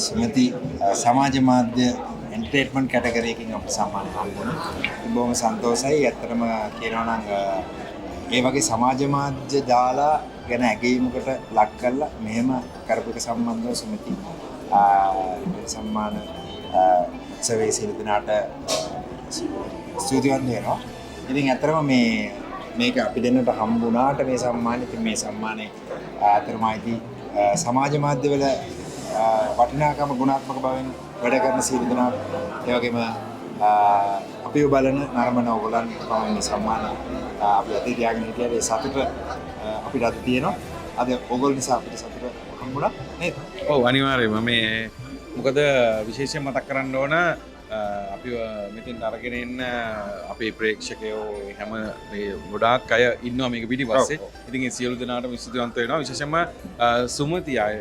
Sumathi සමාජ මාධ්‍ය entertainment category එකකින් අපිට සම්මාන හම්බුණා. බොහොම සන්තෝෂයි. ඇත්තටම කියනවා නම් ඒ වගේ සමාජ මාධ්‍ය දාලා ගැන ඇගීමකට ලක් කරලා මෙහෙම කරපු එක සම්බන්ධව සුමති සම්මාන උත්සවයේ සියලු දෙනාට ස්තුතිවන්ත වෙනවා. ඉතින් ඇත්තටම මේක අපි දෙන්නට හම්බුණාට මේ සම්මානෙ ඉතින් මේ සම්මානේ අතරමයිදී සමාජ මාධ්‍ය වල වටිනාකම ගුණාත්මක බවෙන් වැඩ කරන සියලු දෙනාට ඒ වගේම අපිව බලන නරඹන ඕගොල්ලන් තමයි මේ සම්මාන අපි අතේ තියාගෙන හිටියේ ඒ සතුට අපිට අද තියෙනවා. අද ඕගොල්ලෝ නිසා අපිට සතුට හම්බුණා නේද? ඔව් අනිවාර්යයෙන්ම මේ මොකද විශේෂයෙන් මතක් කරන්න ඕන අපි මෙතෙන් අරගෙන එන්න අපේ ප්‍රේක්ෂකයෝ හැම මේ ගොඩාක් අය ඉන්නවා මේක පිටිපස්සේ. ඉතින් ඒ සියලු දෙනාටම ස්තුතිවන්ත වෙනවා. විශේෂයෙන්ම සුමති අය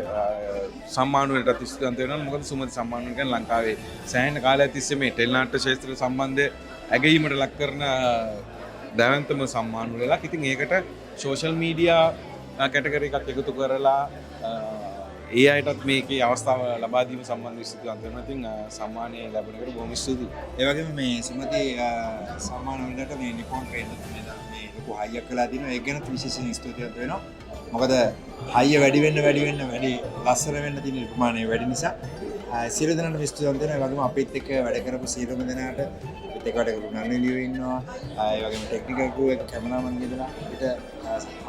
සම්මාන වලට ස්තුතිවන්ත වෙනවා. මොකද සුමති සම්මාන වල කියන්නේ ලංකාවේ සෑහෙන කාලයක් තිස්සේ මේ ටෙලි නාට්‍ය ක්ෂේත්‍රය සම්බන්ධ ඇගීමට ලක් කරන දැවැන්තම සම්මාන වලක්. ඉතින් ඒකට සෝෂල් මීඩියා කැටගරි එකක් එකතු කරලා ඒ අයටත් මේකේ අවස්ථාව ලබා දීම සම්බන්ධව ස්තුතිවන්ත වෙනවා. ඉතින් සම්මානය ලැබුණ එකට බොහොම ස්තුතියි. ඒ වගේම මේ සුමති සම්මාන වලට මේ නිපොන් ට්‍රේනර් මේ ලොකු හයියක් කළා දිනවා. ඒක ගැන විශේෂයෙන් ස්තුතිවන්ත වෙනවා. මොකද හයිය වැඩි ලස්සන වෙන්න තියෙන නිර්මාණය වැඩි නිසා සියලු දෙනාට ස්තුතිවන්ත වෙනවා. ඒ වගේම අපිත් එක්ක වැඩ කරපු සියලුම දෙනාට අපිත් එක්ක වැඩ කරපු නන්නිලියෝ ඉන්නවා. ඒ වගේම ටෙක්නිකල් ක්‍රූ එක කැමරාමන් ගෙදලා අපිට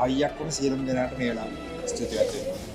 හයියක් වුණ සියලුම දෙනාට මේ වෙලාවට ස්තුතිවන්ත වෙනවා.